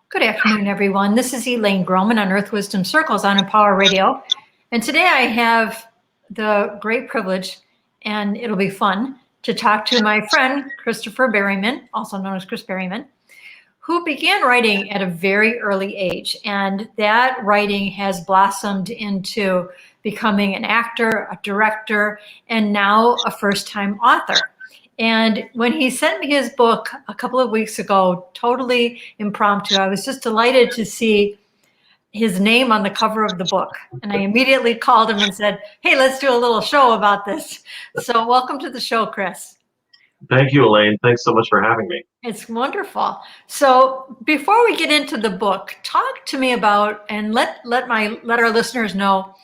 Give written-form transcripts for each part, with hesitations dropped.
Good afternoon, everyone. This is Elaine Grohman on Earth Wisdom Circles on Empower Radio. And today I have the great privilege, and it'll be fun, to talk to my friend, Christopher Berryman, also known as Chris Berryman, who began writing at a very early age. And that writing has blossomed into becoming an actor, a director, and now a first-time author. And when he sent me his book a couple of weeks ago, totally impromptu, I was just delighted to see his name on the cover of the book. And I immediately called him and said, hey, let's do a little show about this. So welcome to the show, Chris. Thank you, Elaine. Thanks so much for having me. It's wonderful. So before we get into the book, talk to me about, and let our listeners know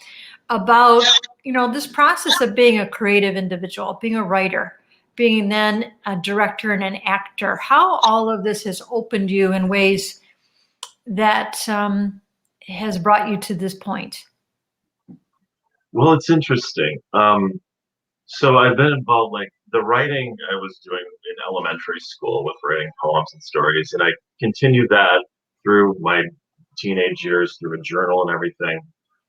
about, this process of being a creative individual, being a writer, being then a director and an actor, how all of this has opened you in ways that has brought you to this point. Well, it's interesting. So I've been involved, like the writing I was doing in elementary school with writing poems and stories, and I continued that through my teenage years through a journal and everything.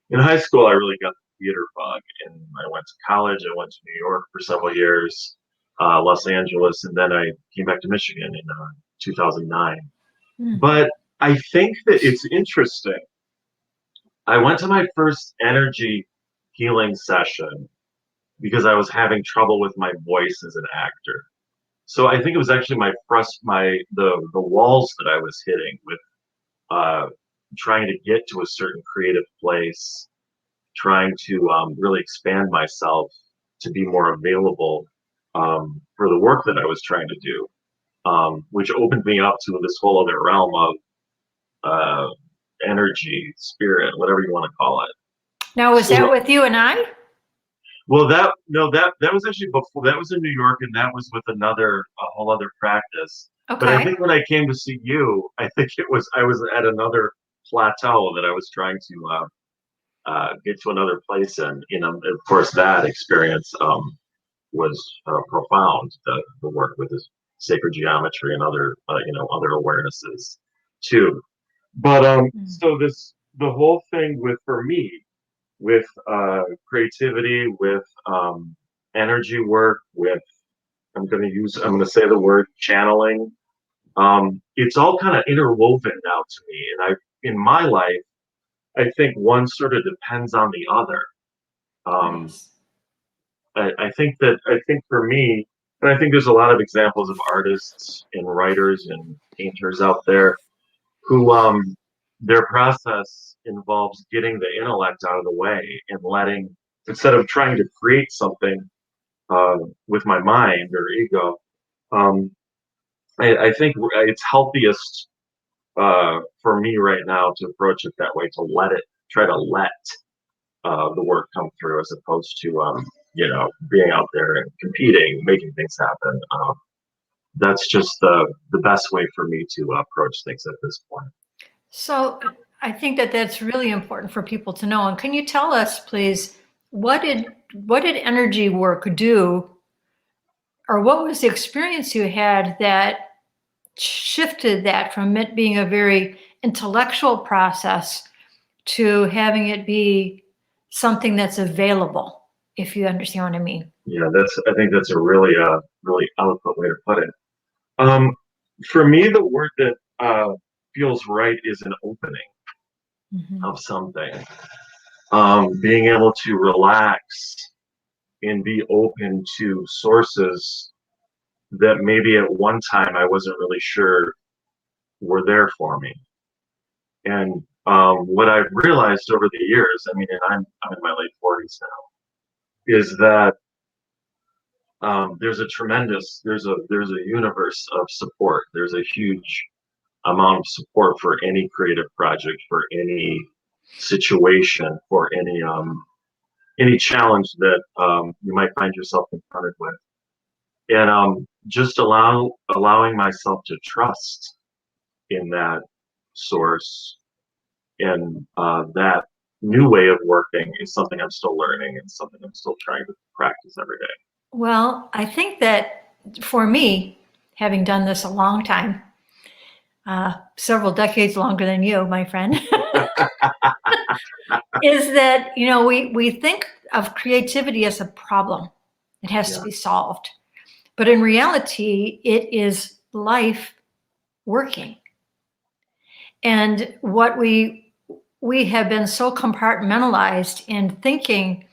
In high school, I really got the theater bug, and I went to college. I went to New York for several years, Los Angeles, and then I came back to Michigan in 2009. But I think that it's interesting. I went to my first energy healing session because I was having trouble with my voice as an actor. So I think it was actually the walls that I was hitting with trying to get to a certain creative place, trying to really expand myself to be more available for the work that I was trying to do, which opened me up to this whole other realm of energy, spirit, whatever you want to call it. Now, was that with you and I? Well, that was actually before. That was in New York, and that was with a whole other practice. Okay. But I think when I came to see you, I think I was at another plateau that I was trying to get to another place in. Of course, that experience was profound. The work with this sacred geometry and other other awarenesses too. But so the whole thing for me with creativity, with energy work, with I'm going to say the word channeling. It's all kind of interwoven now to me, and in my life, I think one sort of depends on the other. Nice. I think for me, and I think there's a lot of examples of artists and writers and painters out there who their process involves getting the intellect out of the way and instead of trying to create something with my mind or ego, I think it's healthiest for me right now to approach it that way, to try to let the work come through as opposed to, being out there and competing, making things happen. That's just the best way for me to approach things at this point. So I think that that's really important for people to know. And can you tell us, please, what did energy work do, or what was the experience you had that shifted that from it being a very intellectual process to having it be something that's available, if you understand what I mean? Yeah, I think that's a really eloquent way to put it. For me, the word that feels right is an opening of something. Being able to relax and be open to sources that maybe at one time I wasn't really sure were there for me. And what I've realized over the years, and I'm in my late 40s now, is that there's a universe of support. There's a huge amount of support for any creative project, for any situation, for any challenge that you might find yourself confronted with, and just allowing myself to trust in that source and that new way of working is something I'm still learning and something I'm still trying to practice every day. Well, I think that for me, having done this a long time, several decades longer than you, my friend, is that, we think of creativity as a problem. It has to be solved. But in reality, it is life working. And what we have been so compartmentalized in thinking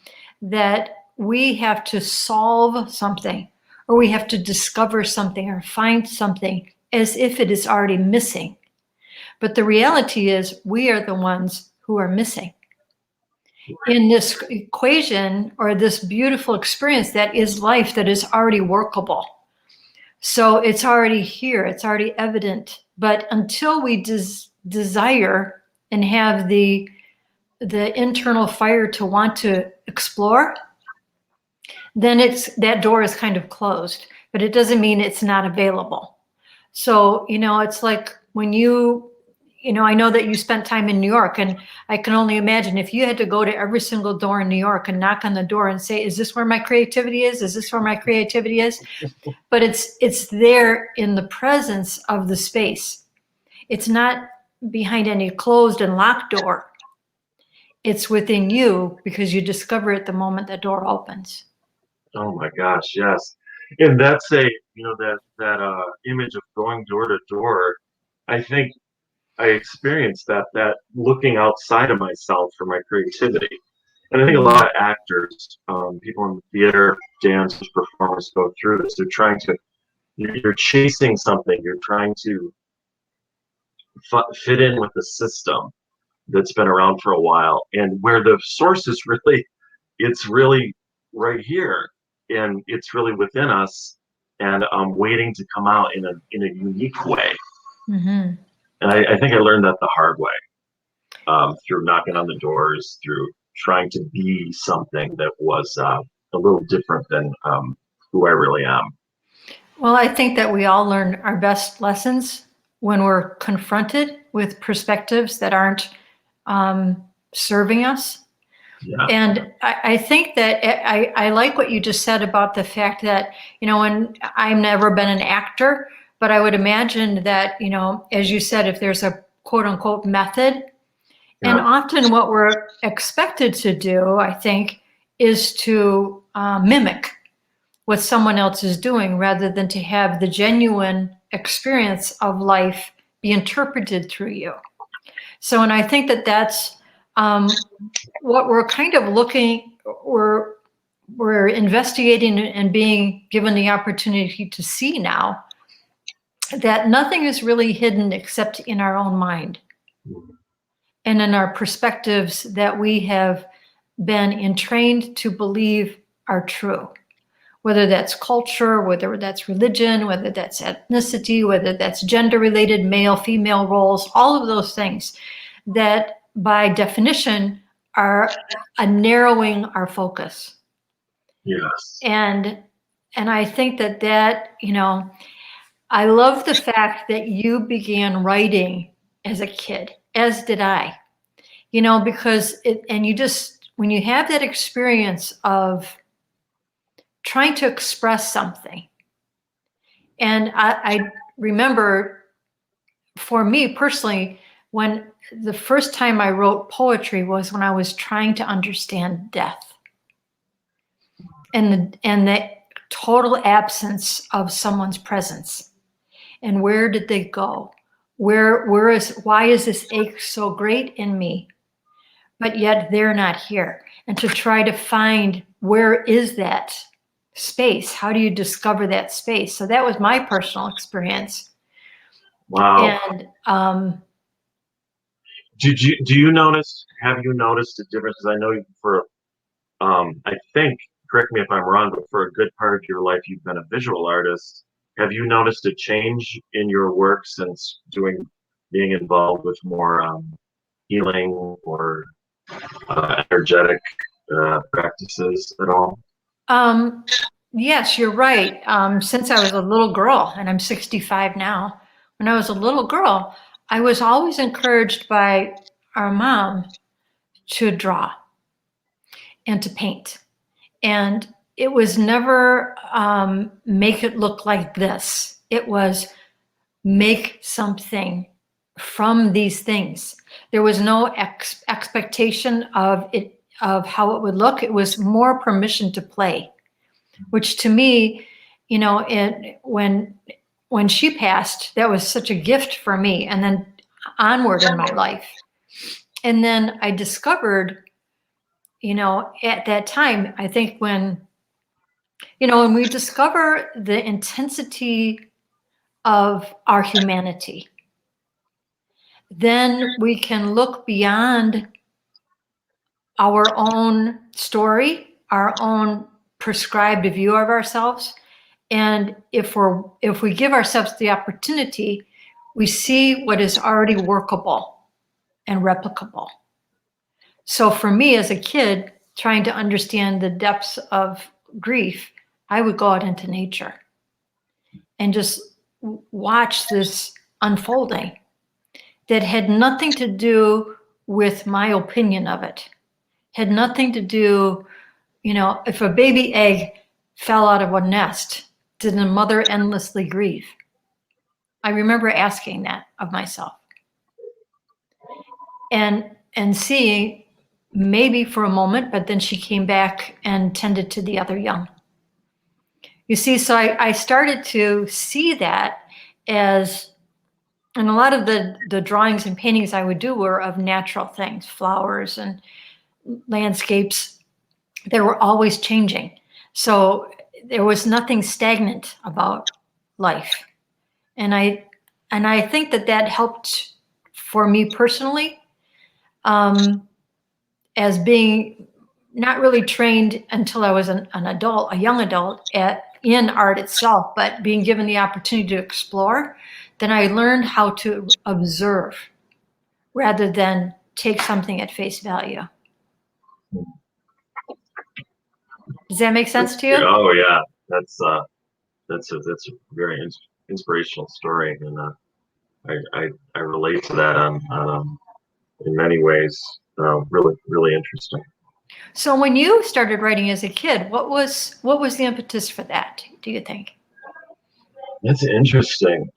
that we have to solve something, or we have to discover something or find something as if it is already missing. But the reality is we are the ones who are missing in this equation, or this beautiful experience that is life, that is already workable. So it's already here, it's already evident. But until we desire and have the internal fire to want to explore, then that door is kind of closed. But it doesn't mean it's not available. So, it's like when I know that you spent time in New York, and I can only imagine if you had to go to every single door in New York and knock on the door and say, is this where my creativity is? Is this where my creativity is? But it's there in the presence of the space. It's not behind any closed and locked door. It's within you, because you discover it the moment the door opens. Oh my gosh, yes. And that's that image of going door to door. I think I experienced that looking outside of myself for my creativity. And I think a lot of actors, people in theater, dance, performers go through this. You're chasing something. You're trying to fit in with the system that's been around for a while, and where the source is it's really right here, and it's really within us, and waiting to come out in a unique way. Mm-hmm. And I think I learned that the hard way, through knocking on the doors, through trying to be something that was a little different than who I really am. Well, I think that we all learn our best lessons when we're confronted with perspectives that aren't serving us. Yeah. And I think that I like what you just said about the fact that, when I've never been an actor, but I would imagine that, as you said, if there's a quote unquote method, and often what we're expected to do, I think, is to mimic what someone else is doing, rather than to have the genuine experience of life be interpreted through you. So, and I think that that's what we're kind of we're investigating and being given the opportunity to see now, that nothing is really hidden except in our own mind and in our perspectives that we have been entrained to believe are true. Whether that's culture, whether that's religion, whether that's ethnicity, whether that's gender-related male, female roles, all of those things that by definition are a narrowing our focus. Yes. And I think that, I love the fact that you began writing as a kid, as did I, because when you have that experience of trying to express something. And I remember, for me personally, when the first time I wrote poetry was when I was trying to understand death and the total absence of someone's presence. And where did they go? Why is this ache so great in me, but yet they're not here? And to try to find, where is that space? How do you discover that space? So that was my personal experience. Wow. And have you noticed a difference? Because I know I think, correct me if I'm wrong, but for a good part of your life, you've been a visual artist. Have you noticed a change in your work since being involved with more healing or energetic practices at all? Yes, you're right. Since I was a little girl, and I'm 65 now, when I was a little girl, I was always encouraged by our mom to draw and to paint. And it was never make it look like this. It was make something from these things. There was no expectation of it, of how it would look. It was more permission to play, which to me, you know, when she passed, that was such a gift for me. And then onward in my life. And then I discovered, you know, at that time, I think when we discover the intensity of our humanity, then we can look beyond our own story, our own prescribed view of ourselves. And if we give ourselves the opportunity, we see what is already workable and replicable. So for me as a kid, trying to understand the depths of grief, I would go out into nature and just watch this unfolding that had nothing to do with my opinion of it. Had nothing to do, you know, if a baby egg fell out of a nest, did a mother endlessly grieve? I remember asking that of myself. And seeing maybe for a moment, but then she came back and tended to the other young. You see, so I started to see that as, and a lot of the drawings and paintings I would do were of natural things, flowers and landscapes. They were always changing. So there was nothing stagnant about life. And I think that helped for me personally, as being not really trained until I was an adult, a young adult in art itself, but being given the opportunity to explore, then I learned how to observe rather than take something at face value. Does that make sense to you? Oh yeah, that's a very inspirational story, and I relate to that on in many ways. Really interesting. So when you started writing as a kid, what was the impetus for that, do you think? That's interesting.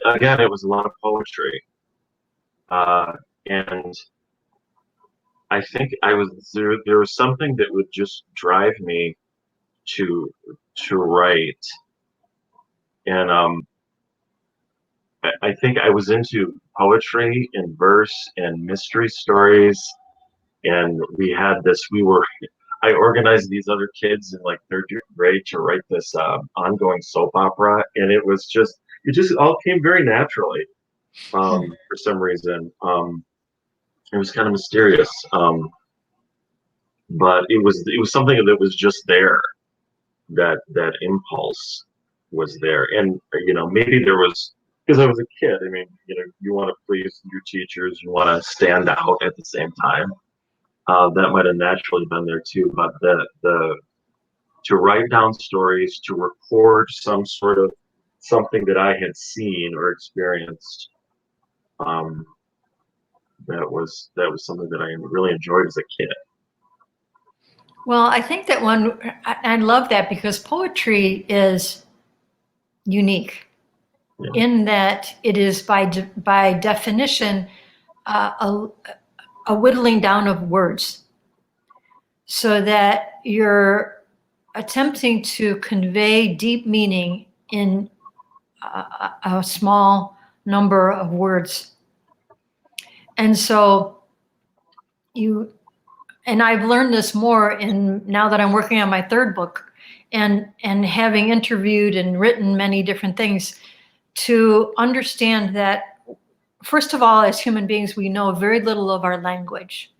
Again, it was a lot of poetry, and I think there was something that would just drive me to write, and I think I was into poetry and verse and mystery stories, and I organized these other kids in like third grade to write this ongoing soap opera, and it just all came very naturally for some reason. It was kind of mysterious, but it was something that was just there. That impulse was there, and maybe there was, because I was a kid. I mean, you want to please your teachers, you want to stand out at the same time. That might have naturally been there too, but the to write down stories, to record some sort of something that I had seen or experienced, that was something that I really enjoyed as a kid. Well, I think that I love that because poetry is unique in that it is by definition a whittling down of words, so that you're attempting to convey deep meaning in a small number of words. And so and I've learned this more now that I'm working on my third book and having interviewed and written many different things, to understand that, first of all, as human beings, we know very little of our language.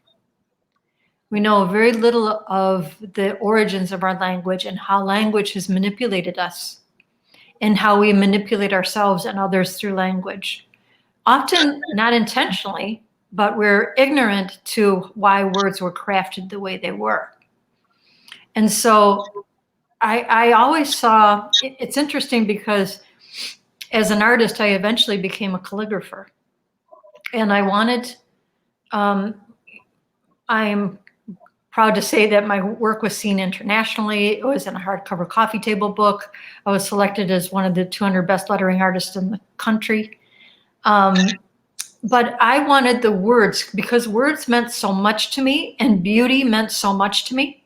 We know very little of the origins of our language and how language has manipulated us and how we manipulate ourselves and others through language. Often not intentionally, but we're ignorant to why words were crafted the way they were. And so I always saw, it's interesting because as an artist, I eventually became a calligrapher. And I wanted, I'm proud to say that my work was seen internationally. It was in a hardcover coffee table book. I was selected as one of the 200 best lettering artists in the country. But I wanted the words, because words meant so much to me and beauty meant so much to me.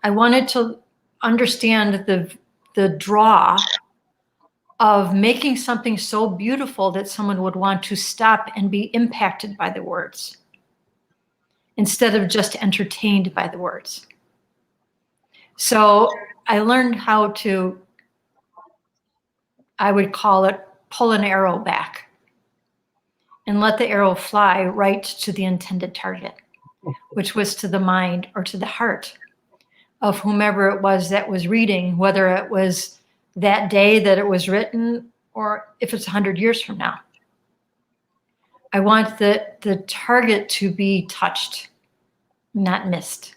I wanted to understand the draw of making something so beautiful that someone would want to stop and be impacted by the words instead of just entertained by the words. So I learned how to, I would call it, pull an arrow back and let the arrow fly right to the intended target, which was to the mind or to the heart of whomever it was that was reading, whether it was that day that it was written or if it's 100 years from now. I want the target to be touched, not missed.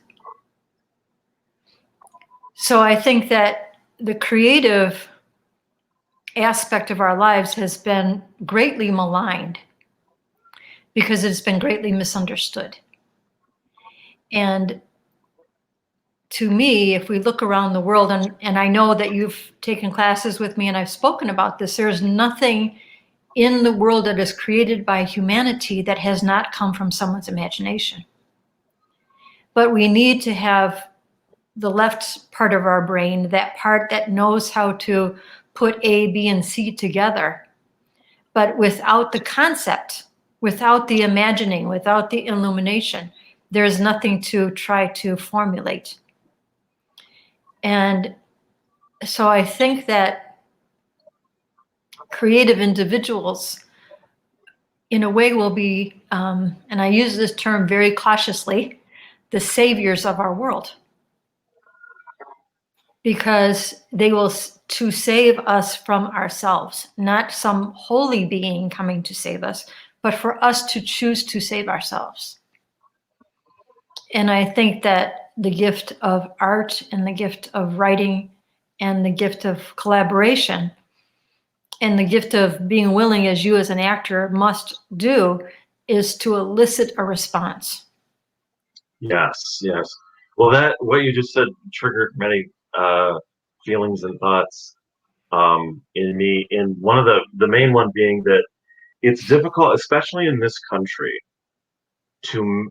So I think that the creative aspect of our lives has been greatly maligned because it's been greatly misunderstood. And to me, if we look around the world, and I know that you've taken classes with me and I've spoken about this, there's nothing in the world that is created by humanity that has not come from someone's imagination. But we need to have the left part of our brain, that part that knows how to put A, B, and C together, but without the concept, without the imagining, without the illumination, there's nothing to try to formulate. And so I think that creative individuals, in a way, will be, and I use this term very cautiously, the saviors of our world. Because they will to save us from ourselves, not some holy being coming to save us, but for us to choose to save ourselves. And I think that the gift of art and the gift of writing and the gift of collaboration and the gift of being willing, as you as an actor must do, is to elicit a response. Yes, yes. Well, that what you just said triggered many feelings and thoughts in me. And one of the main one being that it's difficult, especially in this country, to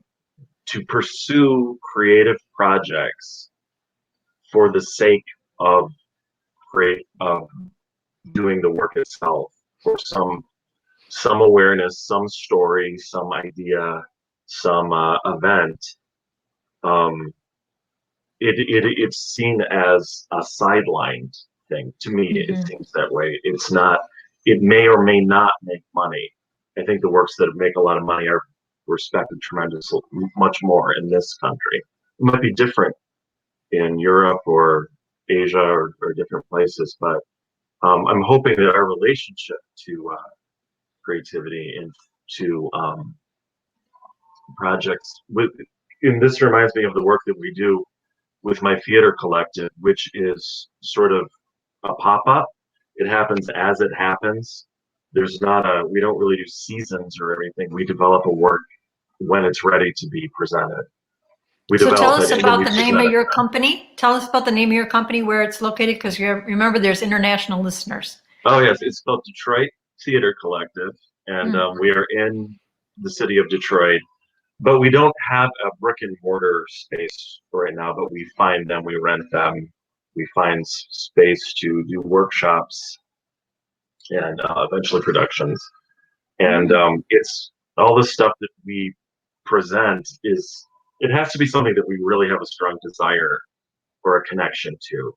pursue creative projects for the sake of doing the work itself, for some awareness, some story, some idea, some event. It's seen as a sidelined thing. To me, Mm-hmm. it seems that way. It's not. It may or may not make money. I think the works that make a lot of money are respected tremendously, much more in this country. It might be different in Europe or Asia or different places, but I'm hoping that our relationship to creativity and to projects and this reminds me of the work that we do with my theater collective, which is sort of a pop-up. It happens as it happens. We don't really do seasons or anything. We develop a work when it's ready to be presented. So tell us about the name of your company. Tell us about the name of your company, where it's located, because remember there's international listeners. Oh yes, it's called Detroit Theater Collective, and we are in the city of Detroit. But we don't have a brick and mortar space right now, but we find them, we rent them, we find space to do workshops and eventually productions. And it's all the stuff that we present it has to be something that we really have a strong desire or a connection to.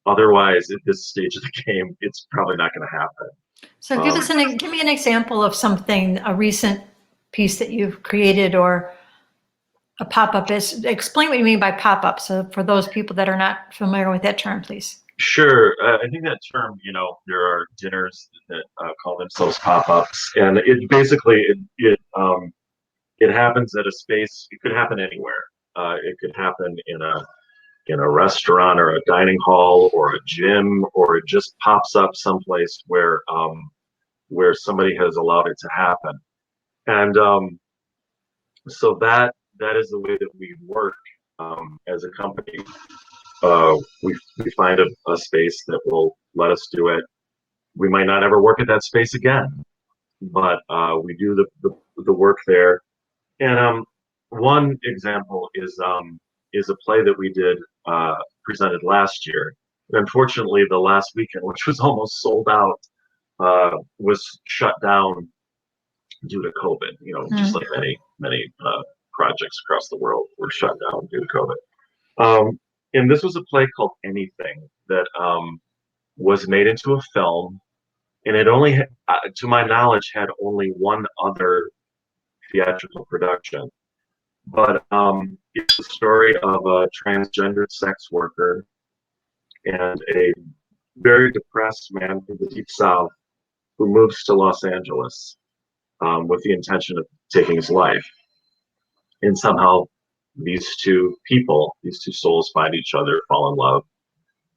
Otherwise, at this stage of the game, it's probably not going to happen. So give me an example of something, a recent piece that you've created or a pop-up. Explain what you mean by pop-up. So for those people that are not familiar with that term, please. Sure. I think that term, there are dinners that call themselves pop-ups, and it basically, it happens at a space. It could happen anywhere. It could happen in a restaurant or a dining hall or a gym, or it just pops up someplace where somebody has allowed it to happen. And so that is the way that we work. as a company, we find a space that will let us do it. We might not ever work at that space again, but we do the work there. And one example is a play that we did presented last year. And unfortunately, the last weekend, which was almost sold out, was shut down due to COVID. You know, just like many projects across the world were shut down due to COVID. And this was a play called Anything that was made into a film, and it only, to my knowledge, had only one other theatrical production. But it's the story of a transgendered sex worker and a very depressed man from the Deep South who moves to Los Angeles with the intention of taking his life. And somehow these two people, these two souls find each other, fall in love.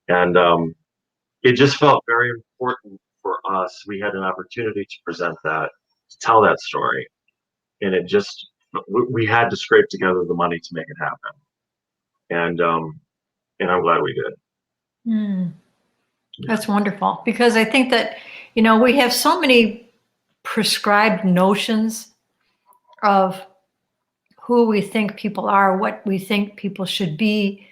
And it just felt very important for us. We had an opportunity to present that, to tell that story. And it just, we had to scrape together the money to make it happen. And I'm glad we did. That's wonderful, because I think that, you know, we have so many prescribed notions of who we think people are, what we think people should be.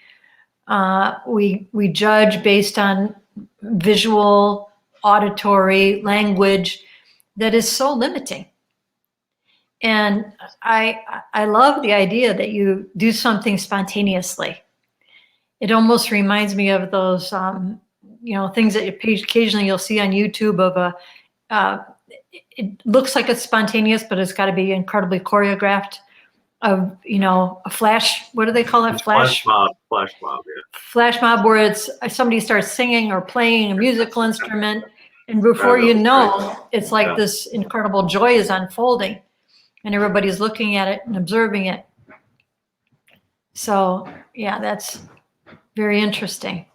We judge based on visual, auditory, language that is so limiting. And I love the idea that you do something spontaneously. It almost reminds me of those, you know, things that occasionally you'll see on YouTube of it looks like it's spontaneous, but it's got to be incredibly choreographed. Of, you know, a flash, what do they call it? Flash mob, yeah. Flash mob, where it's somebody starts singing or playing a musical instrument, and before you know, it's like this incredible joy is unfolding, and everybody's looking at it and observing it. So yeah, that's very interesting.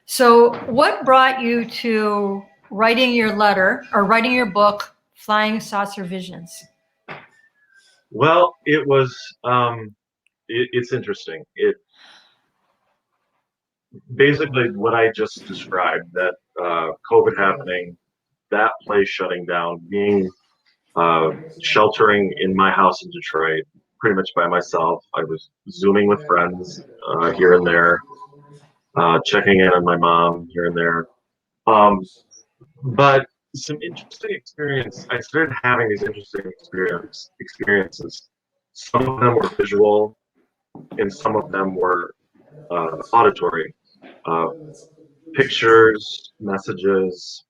So what brought you to writing your letter or writing your book, Flying Saucer Visions? Well, it was, it's interesting. It basically what I just described, that COVID happening, that place shutting down, being sheltering in my house in Detroit, pretty much by myself. I was Zooming with friends here and there, checking in on my mom here and there. But some interesting experience. I started having these interesting experiences. Some of them were visual, and some of them were auditory. Pictures, messages,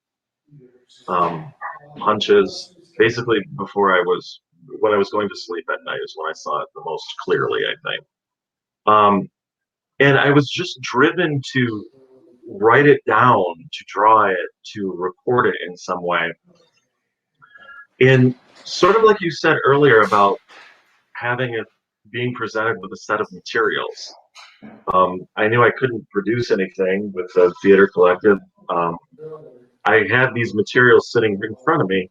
hunches. Basically, when I was going to sleep at night is when I saw it the most clearly, I think. And I was just driven to write it down, to draw it, to record it in some way. And sort of like you said earlier about having it being presented with a set of materials. I knew I couldn't produce anything with the theater collective. I had these materials sitting in front of me,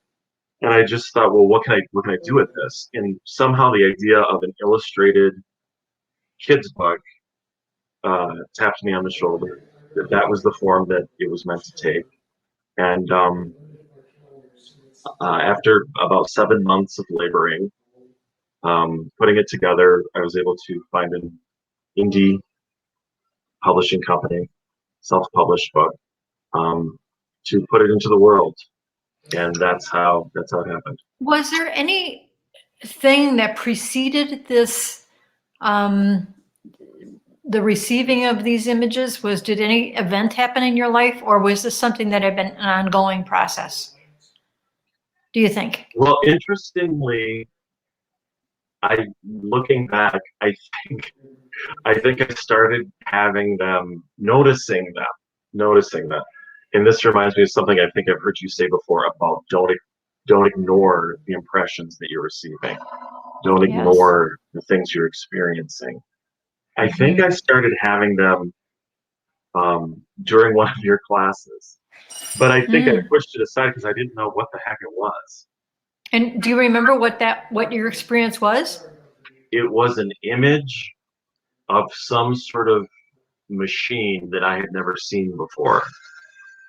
and I just thought, well, what can I do with this? And somehow the idea of an illustrated kids book tapped me on the shoulder. That was the form that it was meant to take. And after about 7 months of laboring, putting it together, I was able to find an indie publishing company, self-published book, to put it into the world. And that's how it happened. Was there anything that preceded this, the receiving of these images? Did any event happen in your life, or was this something that had been an ongoing process, do you think? Well, interestingly, looking back, I think I started having them, noticing them. And this reminds me of something I think I've heard you say before about don't ignore the impressions that you're receiving. Don't ignore the things you're experiencing. I think I started having them during one of your classes, but I think I pushed it aside because I didn't know what the heck it was. And do you remember what your experience was? It was an image of some sort of machine that I had never seen before,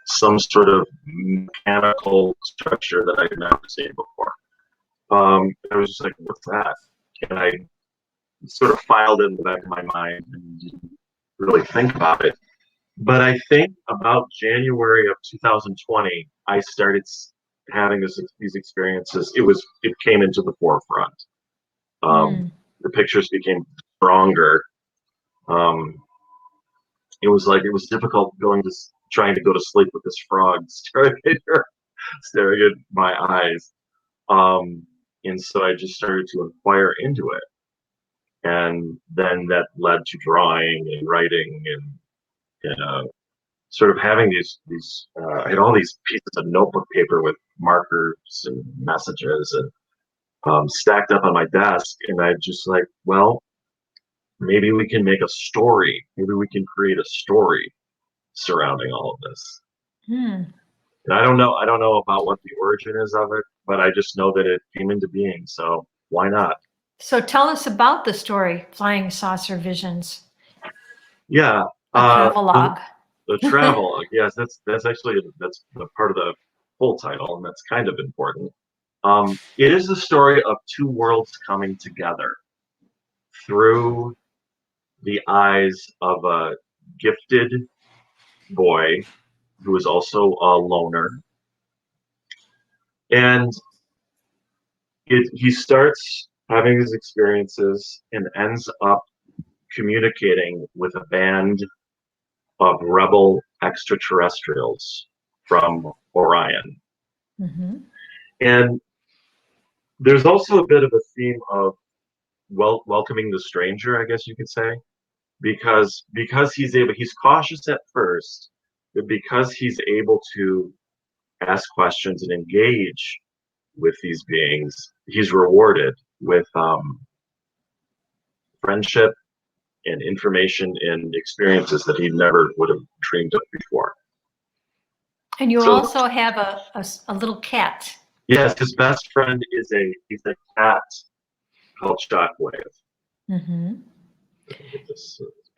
some sort of mechanical structure that I had never seen before. I was just like, what's that? And I sort of filed it in the back of my mind and didn't really think about it. But I think about January of 2020, I started having these experiences. It came into the forefront. The pictures became stronger. It was like it was difficult trying to go to sleep with this frog staring at my eyes. And so I just started to inquire into it. And then that led to drawing and writing and sort of having I had all these pieces of notebook paper with markers and messages and stacked up on my desk. And I just like, well, maybe we can make a story. Maybe we can create a story surrounding all of this. And I don't know about what the origin is of it, but I just know that it came into being. So why not? So tell us about the story, Flying Saucer Visions. Yeah. A travelogue. The travelogue. Yes, that's actually the part of the full title, and that's kind of important. It is the story of two worlds coming together through the eyes of a gifted boy who is also a loner. And he starts having his experiences and ends up communicating with a band of rebel extraterrestrials from Orion. And there's also a bit of a theme of welcoming the stranger, I guess you could say, because he's cautious at first, but because he's able to ask questions and engage with these beings, he's rewarded with friendship and information and experiences that he never would have dreamed of before. And you also have a little cat. Yes, his best friend is he's a cat called Shockwave.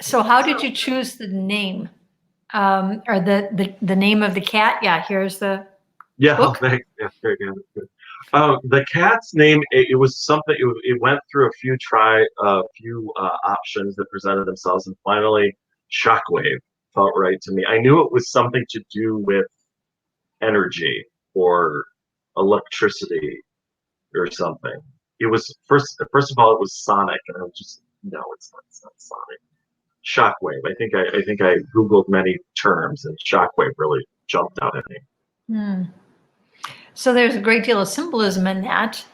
So how did you choose the name? Or the name of the cat? Yeah, here's the book. Thanks. Yeah, very good. The cat's name, it was something, it went through a few options that presented themselves, and finally Shockwave felt right to me. I knew it was something to do with energy or electricity or something. It was first of all, it was sonic, and I was just, no, it's not sonic. Shockwave. I think I Googled many terms, and Shockwave really jumped out at me. So there's a great deal of symbolism in that,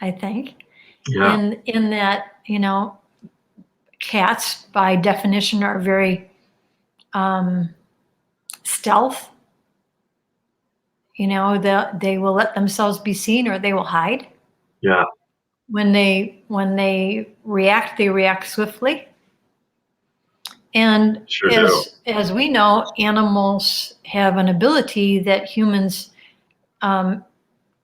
I think. Yeah. In that, cats by definition are very stealth. They will let themselves be seen or they will hide. Yeah. When they react swiftly. And as we know, animals have an ability that humans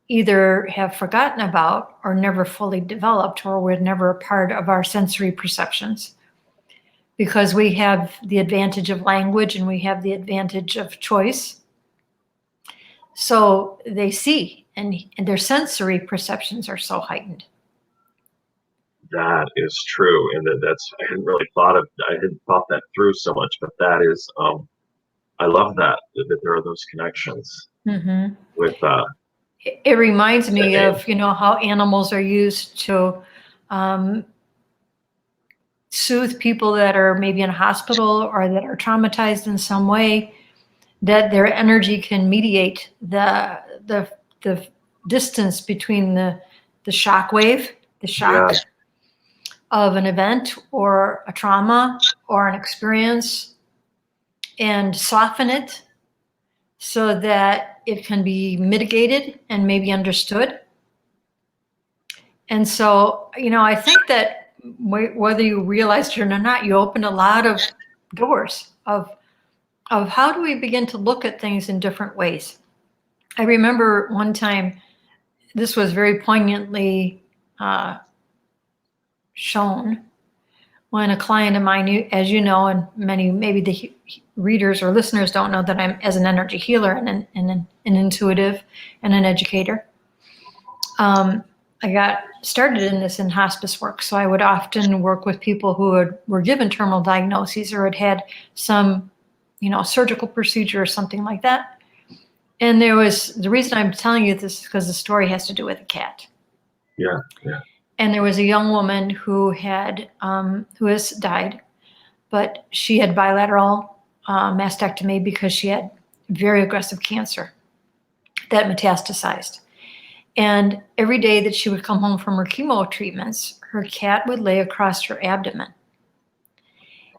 either have forgotten about or never fully developed, or were never a part of our sensory perceptions, because we have the advantage of language and we have the advantage of choice. So they see, and their sensory perceptions are so heightened. That is true, and I hadn't thought that through so much, but that is, I love that there are those connections with. It reminds me of how animals are used to soothe people that are maybe in a hospital or that are traumatized in some way. That their energy can mediate the distance between the shock of an event or a trauma or an experience, and soften it so that it can be mitigated and maybe understood. And so, I think that whether you realize it or not, you open a lot of doors of how do we begin to look at things in different ways. I remember one time, this was very poignantly shown, when a client of mine, as you know, and many, maybe the readers or listeners don't know that I'm as an energy healer and an intuitive and an educator. I got started in this in hospice work. So I would often work with people who were given terminal diagnoses or had some, surgical procedure or something like that. And the reason I'm telling you this is because the story has to do with a cat. Yeah. And there was a young woman who has died, but she had bilateral mastectomy because she had very aggressive cancer that metastasized. And every day that she would come home from her chemo treatments, her cat would lay across her abdomen.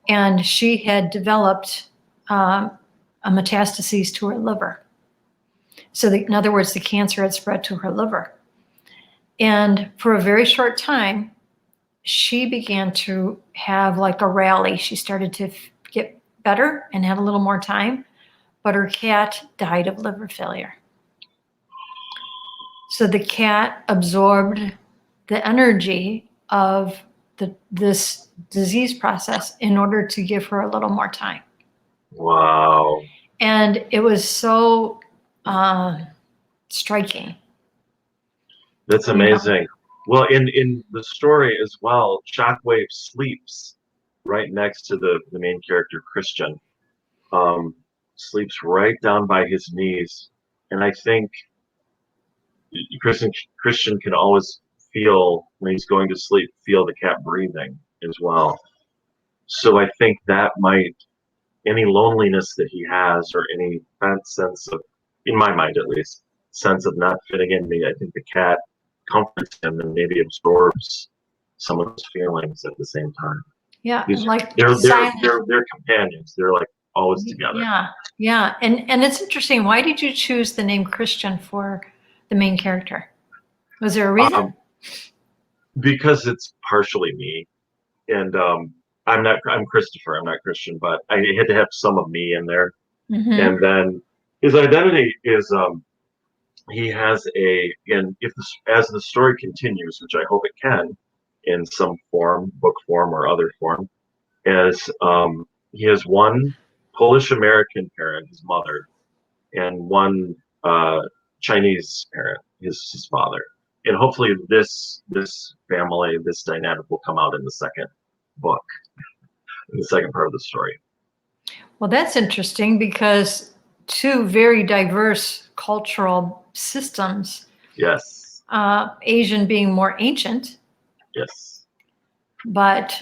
And she had developed a metastasis to her liver. So in other words, the cancer had spread to her liver. And for a very short time, she began to have like a rally. She started to get better and have a little more time, but her cat died of liver failure. So the cat absorbed the energy of this disease process in order to give her a little more time. Wow. And it was so striking. That's amazing. Well, in the story as well, Shockwave sleeps right next to the main character, Christian. Sleeps right down by his knees. And I think Christian can always feel, when he's going to sleep, feel the cat breathing as well. So I think that might, any loneliness that he has or any sense of, in my mind at least, sense of not fitting in me, I think the cat comforts him and maybe absorbs some of those feelings at the same time. Yeah, they're companions. They're like always together. Yeah. And it's interesting. Why did you choose the name Christian for the main character? Was there a reason? Because it's partially me, and I'm Christopher. I'm not Christian, but I had to have some of me in there. Mm-hmm. And then his identity is he has as the story continues, which I hope it can, in some form, book form or other form, as he has one Polish American parent, his mother, and one Chinese parent, his father. And hopefully this family, this dynamic will come out in the second book, in the second part of the story. Well, that's interesting because two very diverse cultural systems. Yes. Asian being more ancient. Yes. But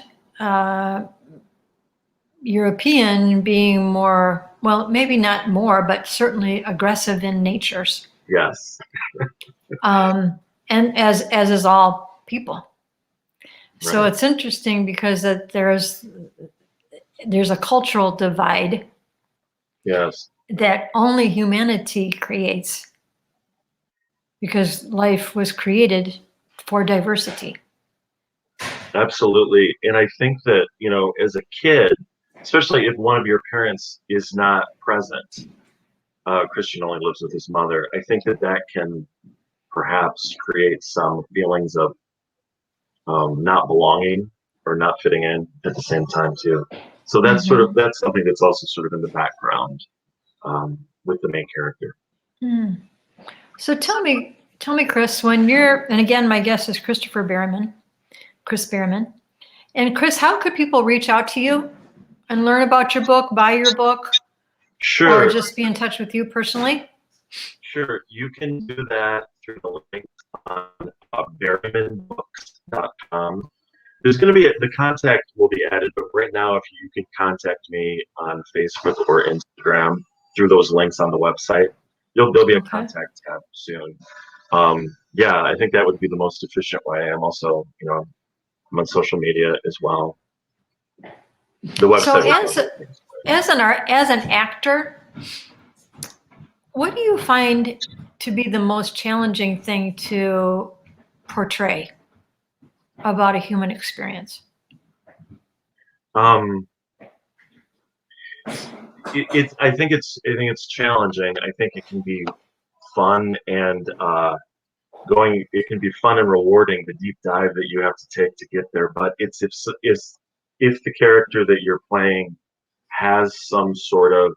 European being more, well, maybe not more, but certainly aggressive in natures. Yes. And as is all people. Right. So it's interesting because that there's a cultural divide. Yes. That only humanity creates, because life was created for diversity. Absolutely. And I think that, as a kid, especially if one of your parents is not present, Christian only lives with his mother, I think that can perhaps create some feelings of not belonging or not fitting in at the same time too. So that's that's something that's also sort of in the background with the main character. So tell me, Chris, when and again, my guest is Chris Berryman. And Chris, how could people reach out to you and learn about your book, buy your book? Sure. Or just be in touch with you personally? Sure. You can do that through the link on berrymanbooks.com. There's going to be the contact will be added, but right now, if you can contact me on Facebook or Instagram through those links on the website, there'll be a contact tab soon. Yeah, I think that would be the most efficient way. I'm also, I'm on social media as well. The website. So as an actor, what do you find to be the most challenging thing to portray about a human experience? I think it's challenging. I think it can be fun and it can be fun and rewarding, the deep dive that you have to take to get there. But it's if the character that you're playing has some sort of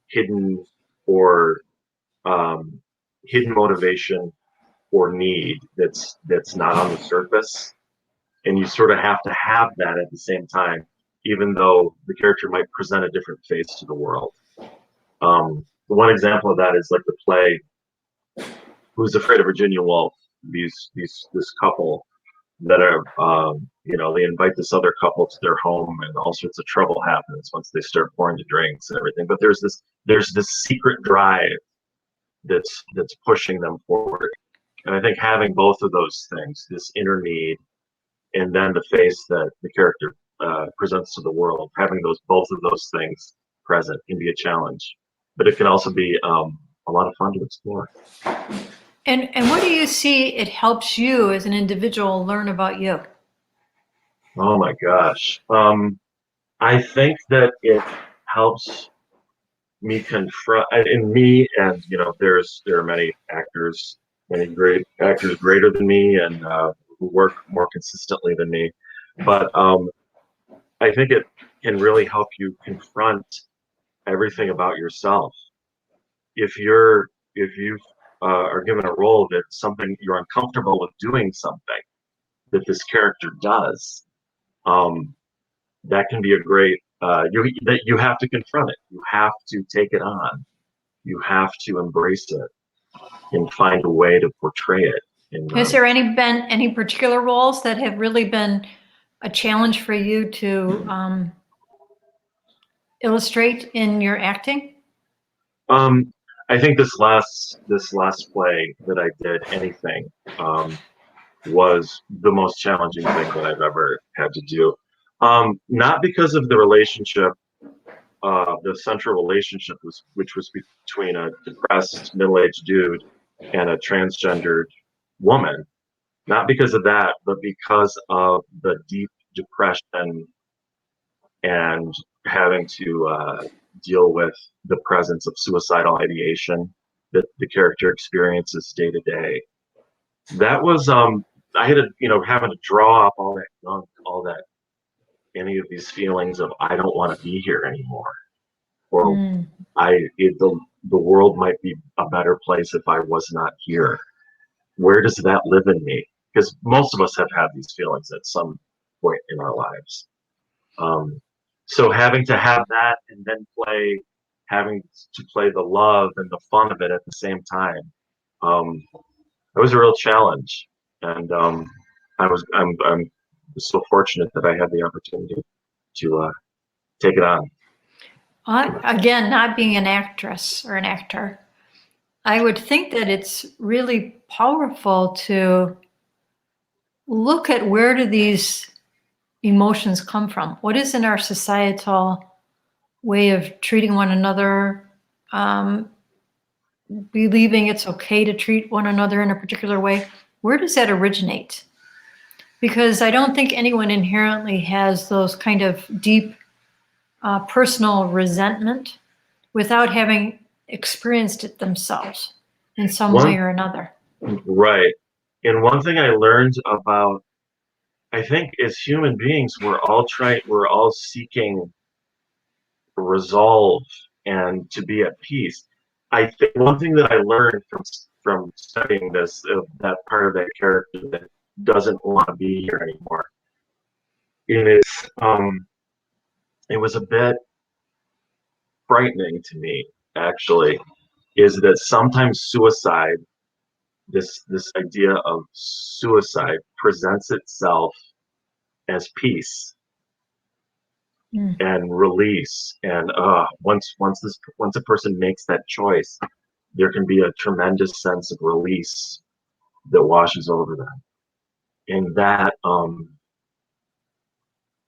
hidden or hidden motivation or need that's not on the surface, and you sort of have to have that at the same time, even though the character might present a different face to the world. One example of that is like the play Who's Afraid of Virginia Woolf. This couple that are they invite this other couple to their home, and all sorts of trouble happens once they start pouring the drinks and everything. But there's this secret drive that's pushing them forward. And I think having both of those things, this inner need and then the face that the character presents to the world, having both of those things present can be a challenge, but it can also be a lot of fun to explore. And what do you see it helps you as an individual learn about you? Oh my gosh. I think that it helps me confront in me, and there are many actors, many great actors greater than me, and who work more consistently than me. But I think it can really help you confront everything about yourself. If you are given a role that's something you're uncomfortable with doing, something that this character does, that can be a great you have to confront it. You have to take it on. You have to embrace it and find a way to portray it. Has there been any particular roles that have really been a challenge for you to illustrate in your acting? I think this last play that I did, Anything, was the most challenging thing that I've ever had to do. Not because of the relationship, the central relationship which was between a depressed middle-aged dude and a transgendered woman. Not because of that, but because of the deep depression and having to deal with the presence of suicidal ideation that the character experiences day to day. That was I had to having to draw up all that gunk, any of these feelings of I don't want to be here anymore, or the world might be a better place if I was not here. Where does that live in me? Because most of us have had these feelings at some point in our lives. So having to have that and then having to play the love and the fun of it at the same time, it was a real challenge. And I'm so fortunate that I had the opportunity to take it on. Again, not being an actress or an actor, I would think that it's really powerful to look at where do these emotions come from? What is in our societal way of treating one another, believing it's okay to treat one another in a particular way? Where does that originate? Because I don't think anyone inherently has those kind of deep personal resentment without having experienced it themselves in some way or another. Right. And one thing I learned about, I think as human beings, we're all seeking resolve and to be at peace. I think one thing that I learned from studying this, that part of that character that doesn't want to be here anymore, it was a bit frightening to me, actually, is that sometimes suicide, this idea of suicide, presents itself as peace and release. And once a person makes that choice, there can be a tremendous sense of release that washes over them. And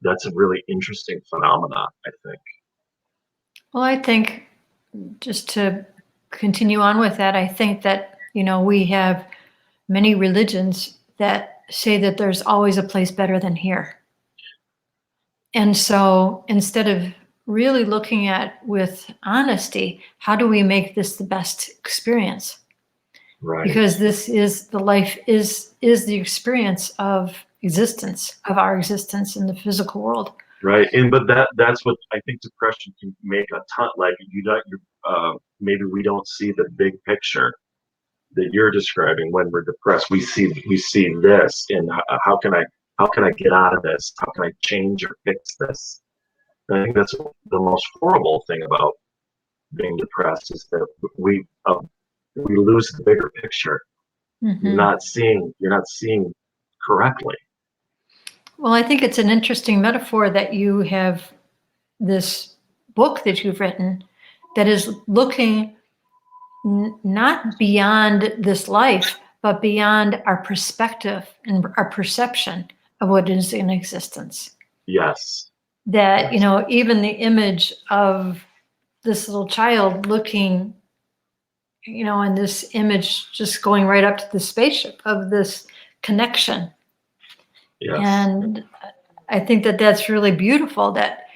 that's a really interesting phenomena, I think. Well, I think, just to continue on with that, I think that, we have many religions that say that there's always a place better than here. And so instead of really looking at with honesty, how do we make this the best experience? Right. Because this is the life is the experience of existence, of our existence in the physical world. Right. But that's what I think depression can make a ton, like maybe we don't see the big picture that you're describing. When we're depressed, we see this, and how can I get out of this? How can I change or fix this? And I think that's the most horrible thing about being depressed, is that we lose the bigger picture. Mm-hmm. You're not seeing correctly. Well, I think it's an interesting metaphor that you have this book that you've written that is looking not beyond this life, but beyond our perspective and our perception of what is in existence. Yes. That, even the image of this little child looking, and this image just going right up to the spaceship of this connection. Yes. And I think that that's really beautiful, that,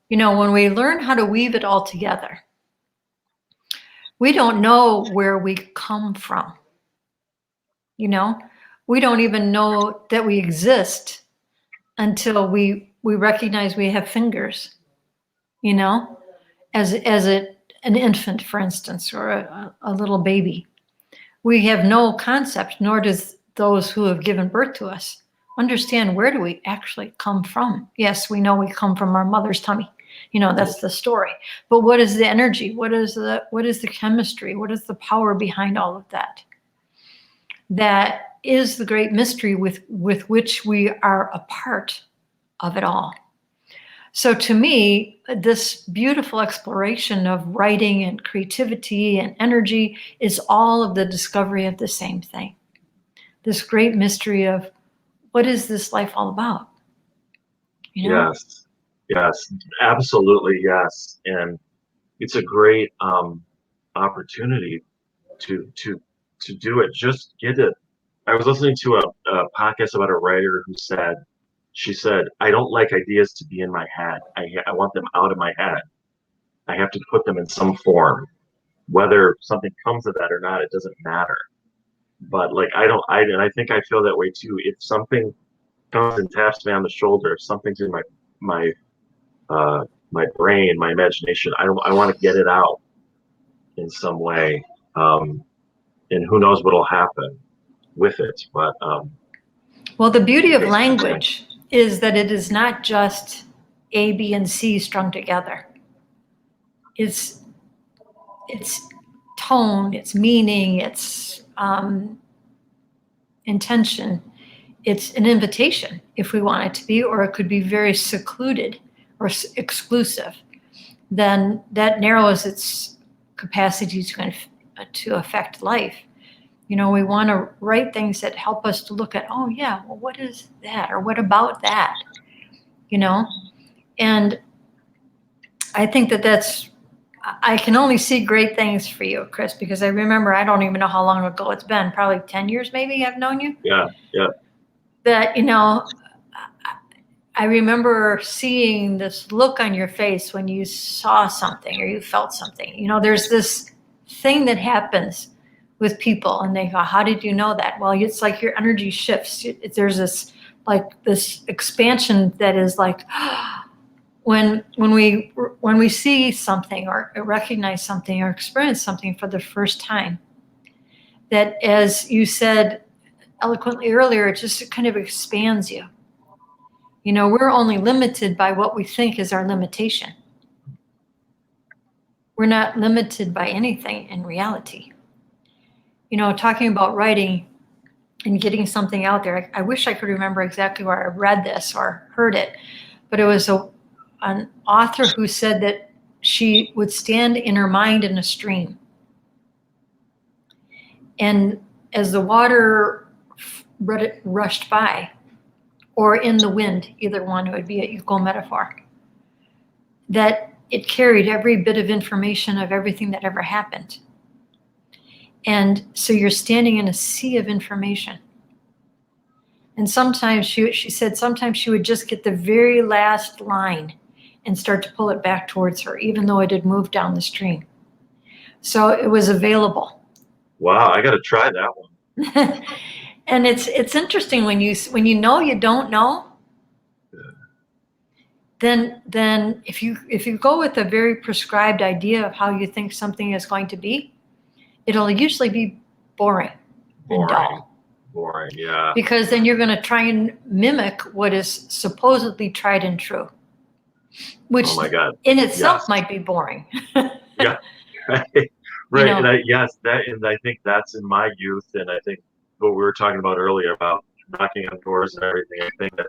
when we learn how to weave it all together, we don't know where we come from. We don't even know that we exist until we recognize we have fingers, as an infant, for instance, or a little baby. We have no concept, nor does those who have given birth to us understand where do we actually come from. Yes, we know we come from our mother's tummy. That's the story. But what is the energy? What is the chemistry? What is the power behind all of that? That is the great mystery with which we are a part of it all. So to me, this beautiful exploration of writing and creativity and energy is all of the discovery of the same thing. This great mystery of, what is this life all about? Yes, absolutely, yes. And it's a great opportunity to do it. Just get it. I was listening to a podcast about a writer who she said, I don't like ideas to be in my head. I want them out of my head. I have to put them in some form. Whether something comes of that or not, it doesn't matter. But like, and I think I feel that way too. If something comes and taps me on the shoulder, if something's in my brain, my imagination, I want to get it out in some way. And who knows what'll happen with it. But well, the beauty of language is that it is not just A, B, and C strung together. It's tone, its meaning, its intention. It's an invitation, if we want it to be, or it could be very secluded or exclusive. Then that narrows its capacity to affect life. We want to write things that help us to look at, oh yeah, well, what is that? Or what about that? And I think I can only see great things for you, Chris, because I remember, I don't even know how long ago it's been, probably 10 years maybe I've known you. Yeah. That, I remember seeing this look on your face when you saw something or you felt something. There's this thing that happens with people and they go, how did you know that? Well, it's like your energy shifts. There's this expansion that is like, when we see something or recognize something or experience something for the first time, that, as you said eloquently earlier, it just kind of expands you. We're only limited by what we think is our limitation. We're not limited by anything in reality. Talking about writing and getting something out there, I wish I could remember exactly where I read this or heard it, but it was an author who said that she would stand in her mind in a stream. And as the water rushed by, or in the wind, either one would be an equal metaphor, that it carried every bit of information of everything that ever happened. And so you're standing in a sea of information. And sometimes she said sometimes she would just get the very last line and start to pull it back towards her, even though it had moved down the stream. So it was available. Wow, I got to try that one. And it's interesting when you know you don't know, then if you go with a very prescribed idea of how you think something is going to be, it'll usually be boring and dull. Boring, yeah. Because then you're going to try and mimic what is supposedly tried and true, which oh my God. in itself might be boring. Yeah, right. You know, And I think that's in my youth, and I think what we were talking about earlier about knocking on doors and everything. I think that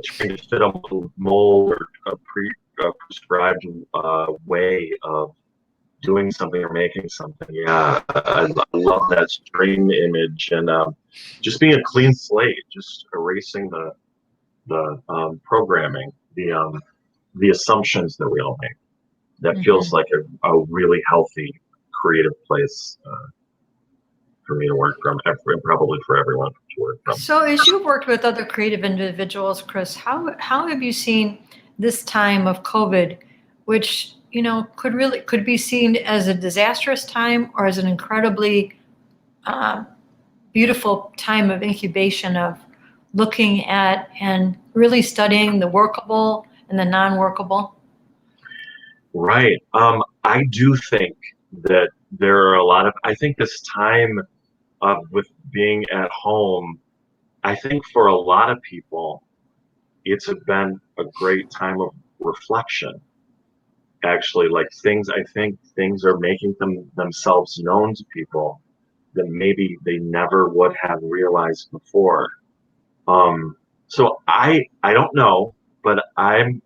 trying to fit a mold or a prescribed way of doing something or making something. Yeah, I love that dream image, and just being a clean slate, just erasing the programming, the assumptions that we all make. That feels like a really healthy, creative place for me to work from, and probably for everyone to work from. So as you've worked with other creative individuals, Chris, how have you seen this time of COVID, which, you know, could be seen as a disastrous time or as an incredibly beautiful time of incubation, of looking at and really studying the workable and the non-workable? Right. I do think that there are a lot of, I think this time with being at home, I think for a lot of people, it's been a great time of reflection. Actually, like I think things are making themselves known to people that maybe they never would have realized before. So I don't know, but I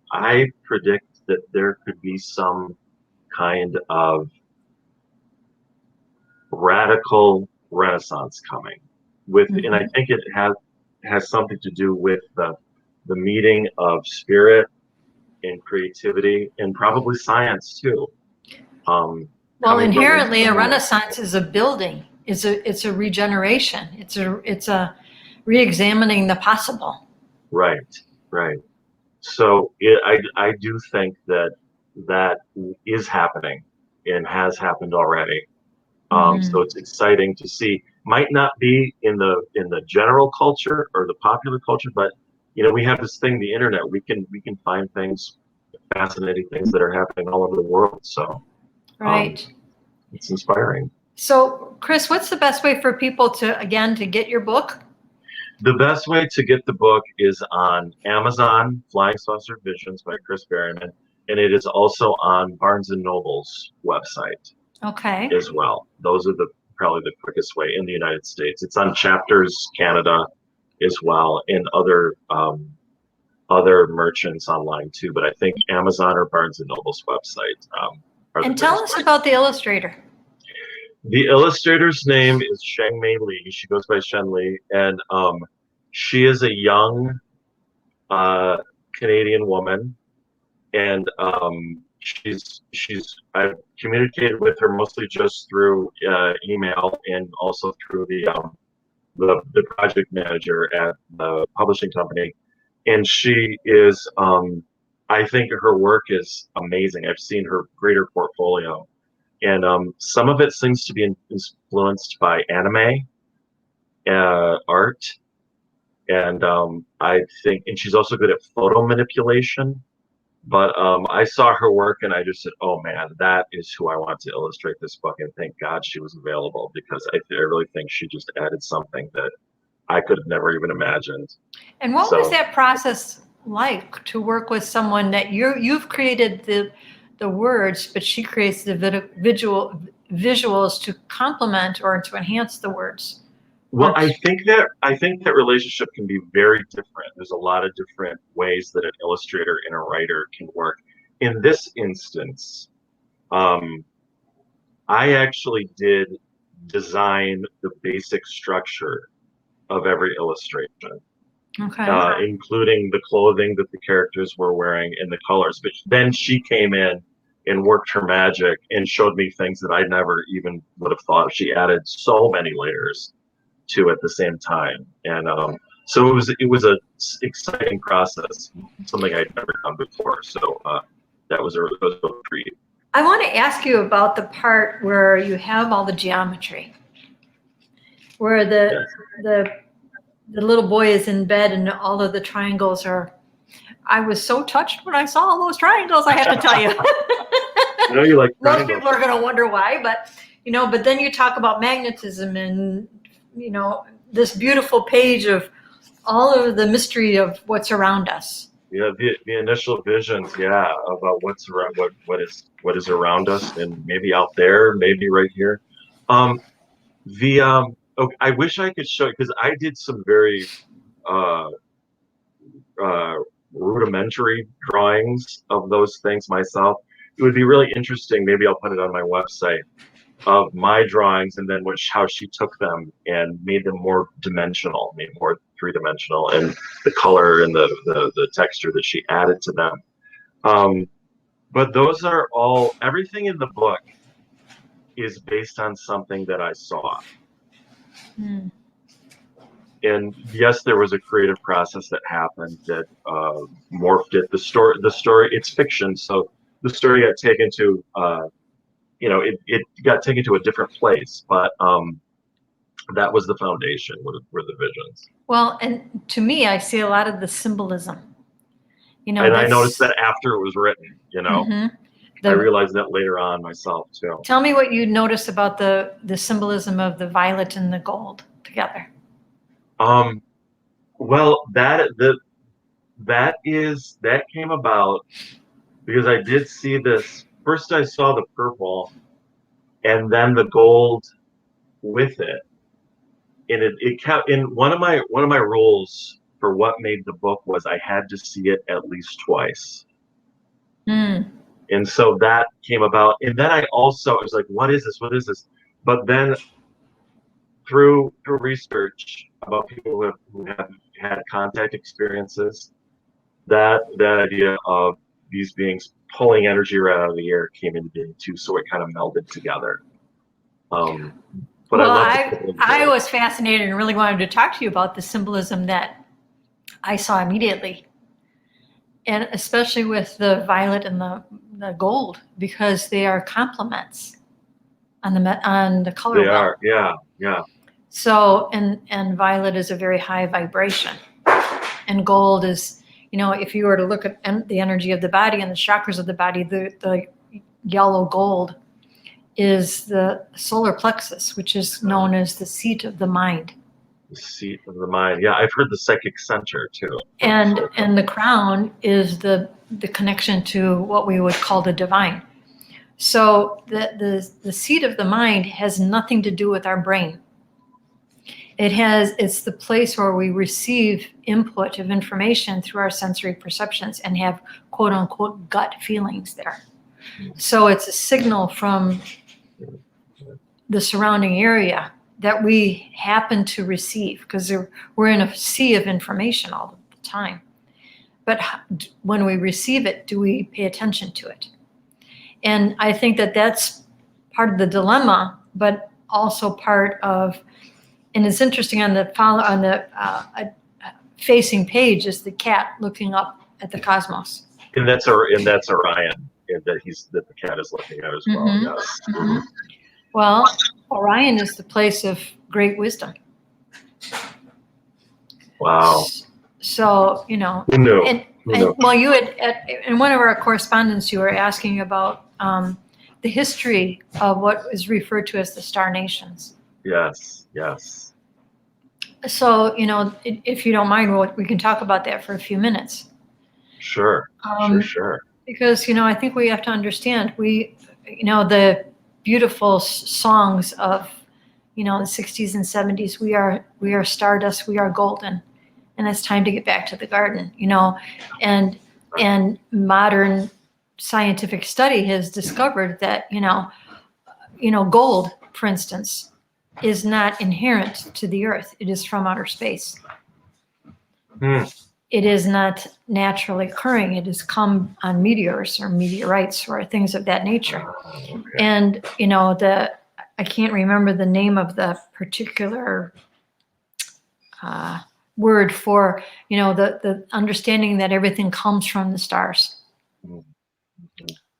predict that there could be some kind of radical renaissance coming and I think it has something to do with the meeting of spirit and creativity and probably science too. Well, inherently, a renaissance is a building. It's a regeneration. It's a re-examining the possible. Right. So I do think that is happening and has happened already. So it's exciting to see. Might not be in the general culture or the popular culture, but you know, we have this thing, the internet. We can find things, fascinating things that are happening all over the world. So right, it's inspiring. So, Chris, what's the best way for people to get your book? The best way to get the book is on Amazon, Flying Saucer Visions by Chris Berryman, and it is also on Barnes & Noble's website. Okay. As well. Those are probably the quickest way in the United States. It's on Chapters Canada as well, and other merchants online too. But I think Amazon or Barnes & Noble's website. And tell us about the illustrator. The illustrator's name is Shengmei Li. She goes by Shen Li, and she is a young Canadian woman, and I've communicated with her mostly just through email and also through the project manager at the publishing company, and she is I think her work is amazing. I've seen her greater portfolio, and some of it seems to be influenced by anime art, and I think, and she's also good at photo manipulation. But I saw her work and I just said, oh man, that is who I want to illustrate this book. And thank God she was available, because I really think she just added something that I could have never even imagined. And what was that process like, to work with someone that you've created the words, but she creates the visuals to complement or to enhance the words? Well, I think that relationship can be very different. There's a lot of different ways that an illustrator and a writer can work. In this instance, I actually did design the basic structure of every illustration, including the clothing that the characters were wearing and the colors. But then she came in and worked her magic and showed me things that I never even would have thought. She added so many layers to at the same time, and so it was a exciting process, something I'd never done before. So that was a treat. I want to ask you about the part where you have all the geometry. where the little boy is in bed and all of the triangles are. I was so touched when I saw all those triangles, I have to tell you. I know you like Most triangles. people are going to wonder why, but but then you talk about magnetism and this beautiful page of all of the mystery of what's around us. Yeah, the initial visions, yeah, about what's around, what is around us, and maybe out there, maybe right here. Okay, I wish I could show you because I did some very uh, uh, rudimentary drawings of those things myself. It would be really interesting. Maybe I'll put it on my website of my drawings and then how she took them and made them more dimensional, made more three-dimensional, and the color and the texture that she added to them. But those are all, everything in the book is based on something that I saw. And yes, there was a creative process that happened that morphed it. The story, it's fiction, so the story got taken to, it got taken to a different place. But that was the foundation, were the visions. Well, and to me, I see a lot of the symbolism. And I noticed that after it was written, I realized that later on myself too. Tell me what you notice about the symbolism of the violet and the gold together. Well, that came about because I did see this. First, I saw the purple, and then the gold with it, and it kept in one of my rules for what made the book was I had to see it at least twice. And so that came about, and then I was like, what is this? What is this? But then through research about people who have had contact experiences, that idea of these beings pulling energy right out of the air came into being too, so it kind of melded together. But well, I was fascinated and really wanted to talk to you about the symbolism that I saw immediately, and especially with the violet and the gold, because they are complements on the color wheel. They are, yeah. So, and violet is a very high vibration, and gold is, if you were to look at the energy of the body and the chakras of the body, the yellow gold is the solar plexus, which is known as the seat of the mind. The seat of the mind. Yeah, I've heard the psychic center too. And the crown is the connection to what we would call the divine. So the seat of the mind has nothing to do with our brain. It's the place where we receive input of information through our sensory perceptions and have quote unquote gut feelings there. So it's a signal from the surrounding area that we happen to receive, because we're in a sea of information all the time. But when we receive it, do we pay attention to it? And I think that that's part of the dilemma, but also part of, and it's interesting on the facing page is the cat looking up at the cosmos. And that's Orion, and that the cat is looking at as well. Mm-hmm. Yes. Mm-hmm. Well, Orion is the place of great wisdom. Wow. So, Who knew? and well, you had in one of our correspondence, you were asking about the history of what is referred to as the star nations. Yes. So, if you don't mind, we can talk about that for a few minutes. Sure. Sure. Because, I think we have to understand, the beautiful songs of, the 60s and 70s, we are stardust, we are golden, and it's time to get back to the garden, and modern scientific study has discovered that, gold, for instance, is not inherent to the earth. It is from outer space. It is not naturally occurring. It has come on meteors or meteorites or things of that nature. Okay. And, I can't remember the name of the particular word for, the understanding that everything comes from the stars.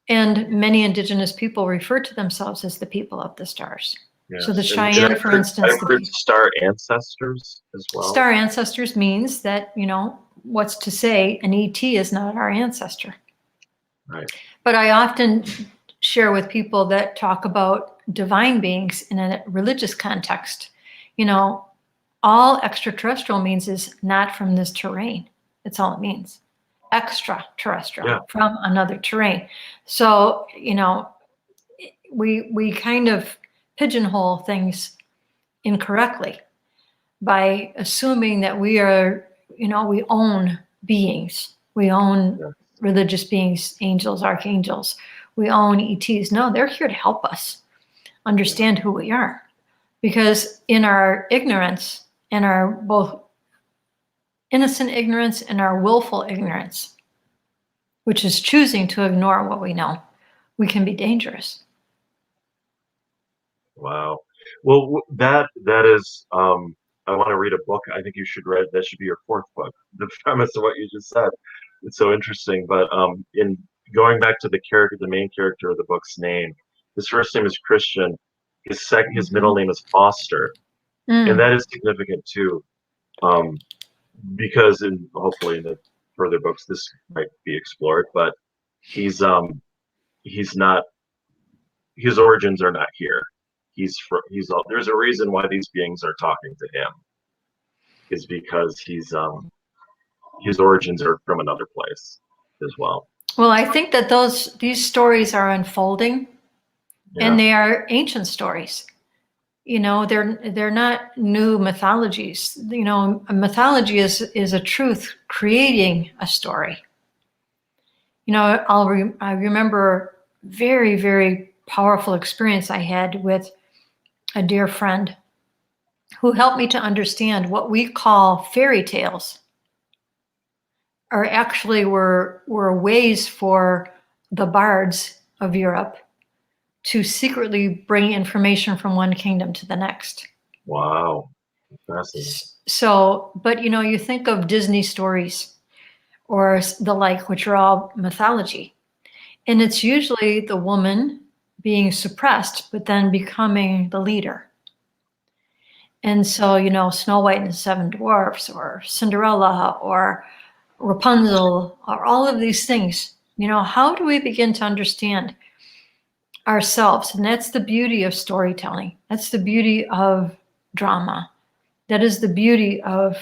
And many indigenous people refer to themselves as the people of the stars. So the Yes. Cheyenne, for instance, I've heard star ancestors as well. star ancestors means that, what's to say an ET is not our ancestor. Right. But I often share with people that talk about divine beings in a religious context. All extraterrestrial means is not from this terrain. That's all it means. Extraterrestrial, from another terrain. So, we kind of pigeonhole things incorrectly by assuming that we are, we own beings. We own religious beings, angels, archangels. We own ETs. No, they're here to help us understand who we are. Because in our ignorance, and our both innocent ignorance and our willful ignorance, which is choosing to ignore what we know, we can be dangerous. Wow. Well, that is. I want to read a book. I think you should read. That should be your fourth book. The premise of what you just said. It's so interesting. But in going back to the main character of the book's name, his first name is Christian. His middle name is Foster, and that is significant too. Because hopefully in the further books this might be explored, but he's not, his origins are not here. There's a reason why these beings are talking to him, is because his origins are from another place as well. Well, I think that these stories are unfolding, and they are ancient stories. They're not new mythologies. A mythology is a truth creating a story. I remember very, very powerful experience I had with a dear friend who helped me to understand what we call fairy tales are actually were ways for the bards of Europe to secretly bring information from one kingdom to the next. Wow. Fascinating. So, but you think of Disney stories or the like, which are all mythology. And it's usually the woman being suppressed, but then becoming the leader. And so, Snow White and the Seven Dwarfs, or Cinderella, or Rapunzel, or all of these things, how do we begin to understand ourselves? And that's the beauty of storytelling. That's the beauty of drama. That is the beauty of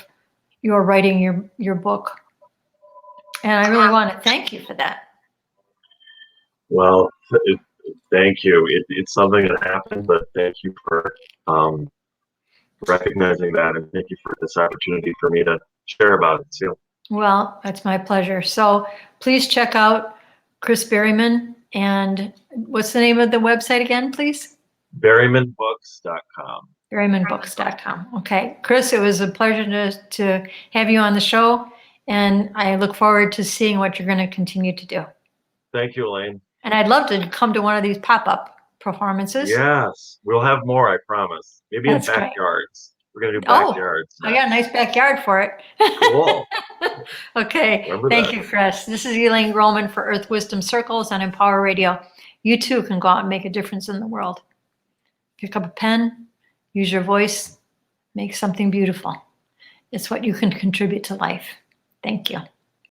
your writing your book. And I really want to thank you for that. Well, thank you. It's something that happened, but thank you for recognizing that, and thank you for this opportunity for me to share about it too. Well, that's my pleasure. So please check out Chris Berryman. And what's the name of the website again, please? Berrymanbooks.com. Berrymanbooks.com. Okay. Chris, it was a pleasure to have you on the show. And I look forward to seeing what you're going to continue to do. Thank you, Elaine. And I'd love to come to one of these pop-up performances. Yes. We'll have more, I promise. Maybe That's in great. Backyards. We're going to do backyards. I got a nice backyard for it. Cool. Okay. Thank you, Chris. This is Elaine Grohman for Earth Wisdom Circles on Empower Radio. You too can go out and make a difference in the world. Pick up a pen, use your voice, make something beautiful. It's what you can contribute to life. Thank you.